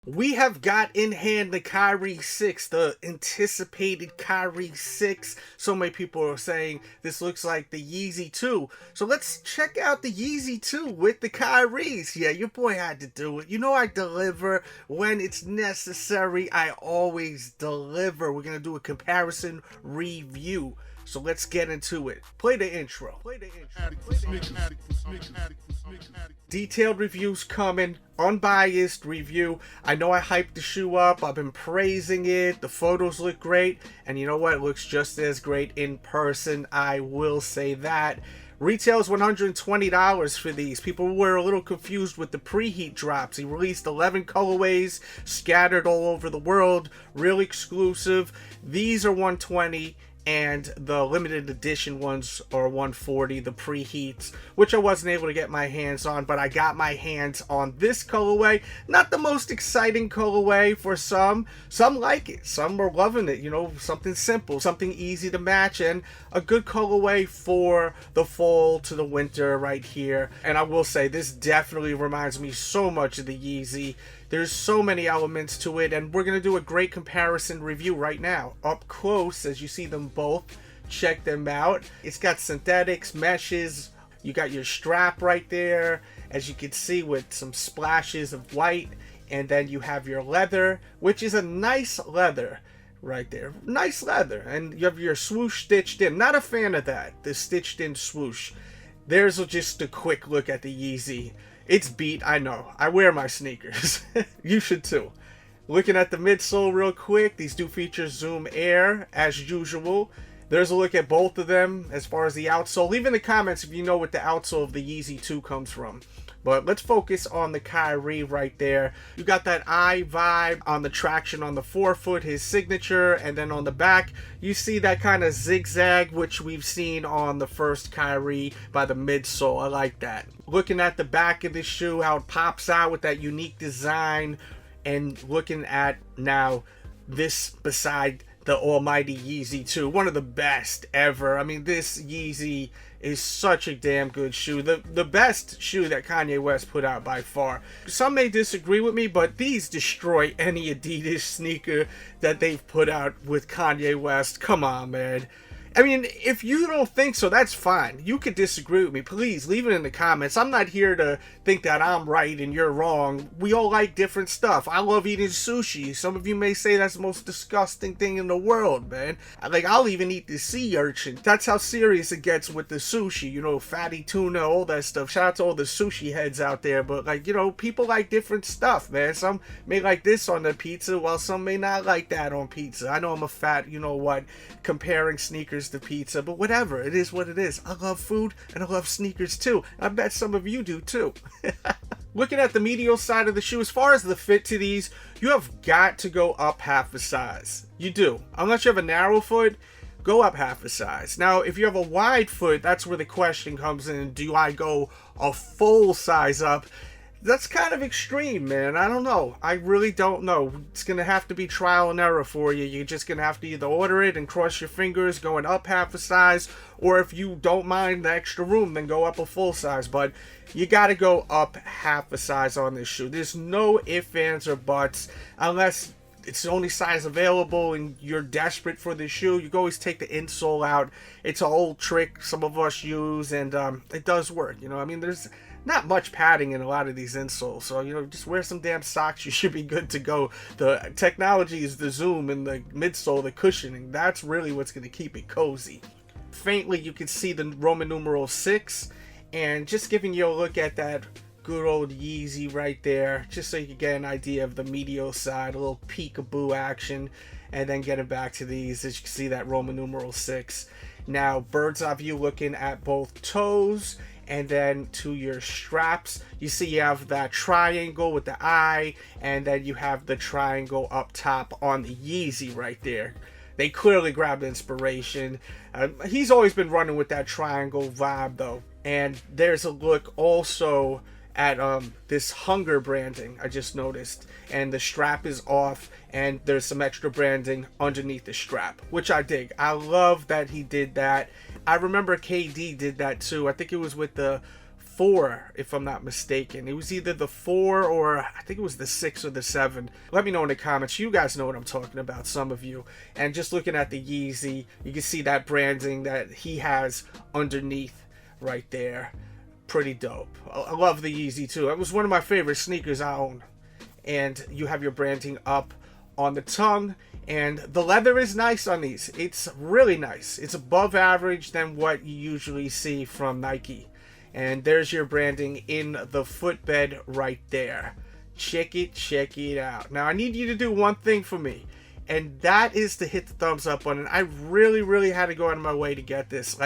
We have got in hand the Kyrie 6, the anticipated Kyrie 6. So many people are saying this looks like the Yeezy 2. So let's check out the Yeezy 2 with the Kyries. Yeah, your boy had to do it. You know I deliver when it's necessary. I always deliver. We're going to do a comparison review. So let's get into it. Play the intro. Detailed reviews coming, unbiased review. I know I hyped the shoe up. I've been praising it. The photos look great. And you know what? It looks just as great in person. I will say that. Retails $120 for these. People were a little confused with the preheat drops. He released 11 colorways scattered all over the world. Real exclusive. These are $120. And the limited edition ones are $140, the preheats, which I wasn't able to get my hands on, but I got my hands on this colorway. Not the most exciting colorway for some. Some like it. Some are loving it. You know, something simple, something easy to match, and a good colorway for the fall to the winter right here. And I will say, this definitely reminds me so much of the Yeezy. There's so many elements to it, and we're going to do a great comparison review right now. Up close, as you see them both, check them out. It's got synthetics, meshes, you got your strap right there, as you can see, with some splashes of white, and then you have your leather, which is a nice leather right there. Nice leather, and you have your swoosh stitched in. Not a fan of that, the stitched in swoosh. There's just a quick look at the Yeezy. It's beat, I know. I wear my sneakers. You should too. Looking at the midsole real quick, these do feature Zoom Air as usual. There's a look at both of them as far as the outsole. Leave in the comments if you know what the outsole of the Yeezy 2 comes from. But let's focus on the Kyrie right there. You got that eye vibe on the traction on the forefoot, his signature, and then on the back, you see that kind of zigzag, which we've seen on the first Kyrie by the midsole. I like that. Looking at the back of the shoe, how it pops out with that unique design, and looking at now this beside the almighty Yeezy 2, one of the best ever. I mean, this Yeezy is such a damn good shoe. The best shoe that Kanye West put out by far. Some may disagree with me, but these destroy any Adidas sneaker that they've put out with Kanye West. Come on, man. I mean, if you don't think so, that's fine. You could disagree with me. Please, leave it in the comments. I'm not here to think that I'm right and you're wrong. We all like different stuff. I love eating sushi. Some of you may say that's the most disgusting thing in the world, man. Like, I'll even eat the sea urchin. That's how serious it gets with the sushi. You know, fatty tuna, all that stuff. Shout out to all the sushi heads out there. But, like, you know, people like different stuff, man. Some may like this on the pizza, while some may not like that on pizza. I know I'm a fat, you know what, comparing sneakers to pizza, but whatever, it is what it is. I love food and I love sneakers too. I bet some of you do too. Looking at the medial side of the shoe, as far as the fit to these, you have got to go up half a size. You do. Unless you have a narrow foot, go up half a size. Now, if you have a wide foot, that's where the question comes in. Do I go a full size up? That's kind of extreme, man. I don't know. I really don't know. It's going to have to be trial and error for you. You're just going to have to either order it and cross your fingers going up half a size, or if you don't mind the extra room, then go up a full size. But you got to go up half a size on this shoe. There's no ifs, ands, or buts, unless it's the only size available and you're desperate for the shoe. You can always take the insole out. It's an old trick some of us use, and it does work. You know, I mean, there's not much padding in a lot of these insoles, so, you know, just wear some damn socks. You should be good to go. The technology is the zoom and the midsole, the cushioning. That's really what's going to keep it cozy. Faintly, you can see the Roman numeral 6, and just giving you a look at that good old Yeezy right there, just so you can get an idea of the medial side, a little peekaboo action, and then getting back to these, as you can see that Roman numeral 6. Now, bird's eye view looking at both toes, and then to your straps, you see you have that triangle with the eye, and then you have the triangle up top on the Yeezy right there. They clearly grabbed inspiration. He's always been running with that triangle vibe though. And there's a look also at this hunger branding I just noticed, and the strap is off and there's some extra branding underneath the strap, which I dig. I love that he did that. I remember KD did that too. I think it was with the 4, if I'm not mistaken. It was either the 4 or I think it was the 6 or the 7. Let me know in the comments. You guys know what I'm talking about, some of you. And just looking at the Yeezy, you can see that branding that he has underneath right there. Pretty dope. I love the Yeezy too. It was one of my favorite sneakers I own. And you have your branding up on the tongue, and the leather is nice on these. It's really nice. It's above average than what you usually see from Nike. And there's your branding in the footbed right there. Check it out. Now I need you to do one thing for me, and that is to hit the thumbs up button. I really had to go out of my way to get this.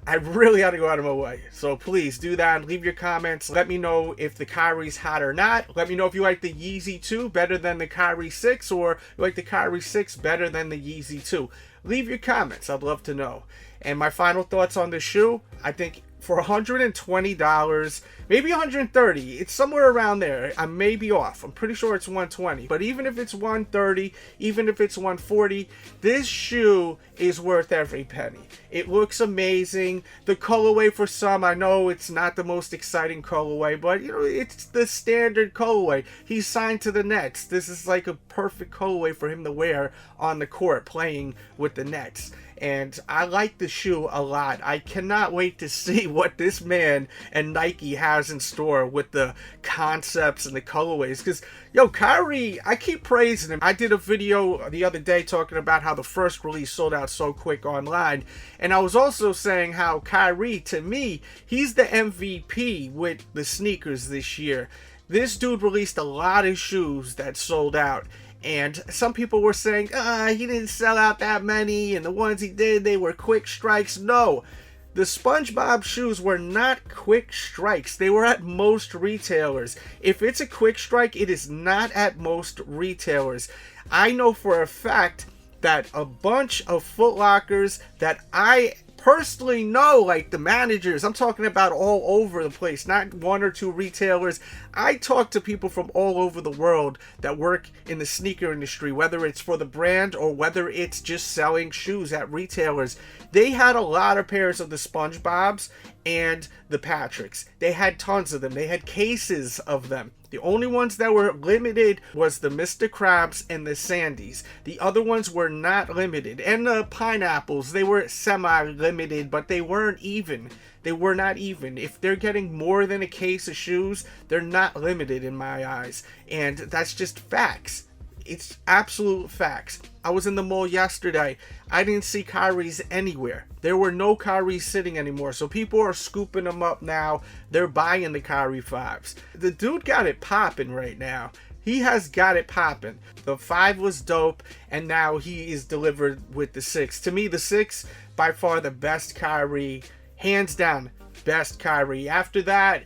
I really had to go out of my way. So please do that and leave your comments. Let me know if the Kyrie's hot or not. Let me know if you like the Yeezy 2 better than the Kyrie 6, or you like the Kyrie 6 better than the Yeezy 2. Leave your comments. I'd love to know. And my final thoughts on this shoe, I think for $120, maybe $130, it's somewhere around there. I may be off. I'm pretty sure it's $120. But even if it's $130, even if it's $140, this shoe is worth every penny. It looks amazing. The colorway for some, I know it's not the most exciting colorway, but you know, it's the standard colorway. He's signed to the Nets. This is like a perfect colorway for him to wear on the court playing with the Nets. And I like the shoe a lot. I cannot wait to see what this man and Nike has in store with the concepts and the colorways. Because, yo, Kyrie, I keep praising him. I did a video the other day talking about how the first release sold out so quick online. And I was also saying how Kyrie, to me, he's the MVP with the sneakers this year. This dude released a lot of shoes that sold out. And some people were saying, he didn't sell out that many, and the ones he did, they were quick strikes. No, the SpongeBob shoes were not quick strikes. They were at most retailers. If it's a quick strike, it is not at most retailers. I know for a fact that a bunch of Foot Lockers that I personally know, like the managers, I'm talking about all over the place, not one or two retailers. I talk to people from all over the world that work in the sneaker industry, whether it's for the brand or whether it's just selling shoes at retailers. They had a lot of pairs of the SpongeBobs and the Patricks. They had tons of them. They had cases of them. The only ones that were limited was the Mr. Krabs and the Sandies. The other ones were not limited. And the pineapples, they were semi-limited, but they weren't even. They were not even. If they're getting more than a case of shoes, they're not limited in my eyes. And that's just facts. It's absolute facts. I was in the mall yesterday. I didn't see Kyrie's anywhere. There were no Kyries sitting anymore. So people are scooping them up now. They're buying the Kyrie 5s. The dude got it popping right now. He has got it popping. The 5 was dope, and now he is delivered with the 6. To me, the 6, by far the best Kyrie. Hands down, best Kyrie. After that,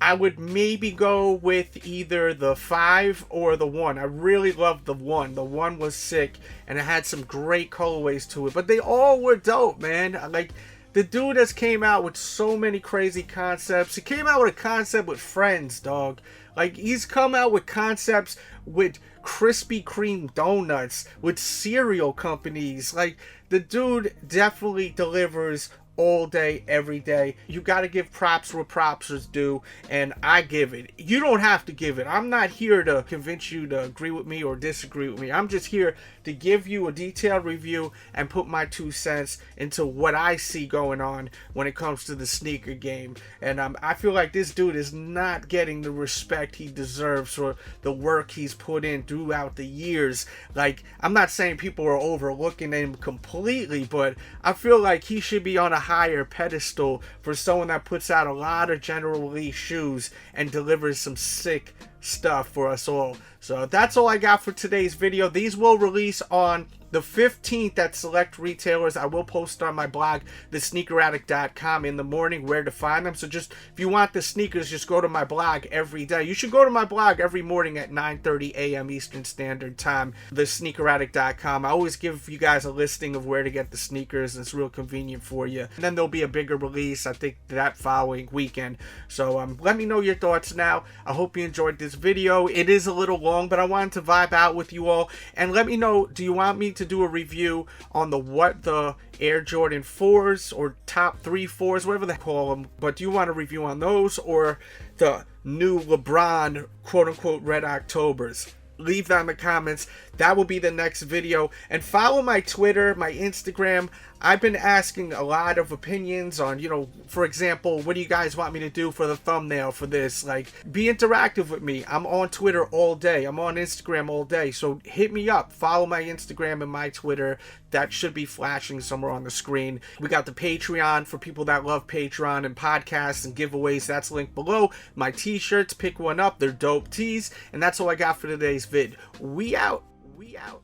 I would maybe go with either the 5 or the 1. I really loved the 1. The 1 was sick, and it had some great colorways to it. But they all were dope, man. Like, the dude has came out with so many crazy concepts. He came out with a concept with friends, dog. Like, he's come out with concepts with Krispy Kreme donuts, with cereal companies. Like, the dude definitely delivers all day, every day. You got to give props where props is due, and I give it. You don't have to give it. I'm not here to convince you to agree with me or disagree with me. I'm just here to give you a detailed review and put my 2 cents into what I see going on when it comes to the sneaker game. And I feel like this dude is not getting the respect he deserves for the work he's put in throughout the years. Like, I'm not saying people are overlooking him completely, but I feel like he should be on a higher pedestal for someone that puts out a lot of general release shoes and delivers some sick stuff for us all. So that's all I got for today's video. These will release on the 15th at select retailers. I will post on my blog, thesneakeraddict.com, in the morning where to find them. So just, if you want the sneakers, just go to my blog every day. You should go to my blog every morning at 9:30 a.m. Eastern Standard Time, thesneakeraddict.com. I always give you guys a listing of where to get the sneakers, and it's real convenient for you. And then there'll be a bigger release, I think, that following weekend. So let me know your thoughts now. I hope you enjoyed this this video. It is a little long, but I wanted to vibe out with you all. And let me know, do you want me to do a review on the Air Jordan 4s or top 3 4s, whatever they call them, but do you want a review on those or the new LeBron quote-unquote Red Octobers? Leave that in the comments. That will be the next video. And follow my Twitter, my Instagram. I've been asking a lot of opinions on, for example, what do you guys want me to do for the thumbnail for this? Like, be interactive with me. I'm on Twitter all day. I'm on Instagram all day. So hit me up. Follow my Instagram and my Twitter. That should be flashing somewhere on the screen. We got the Patreon for people that love Patreon and podcasts and giveaways. That's linked below. My t-shirts, pick one up. They're dope tees. And that's all I got for today's vid. We out. We out.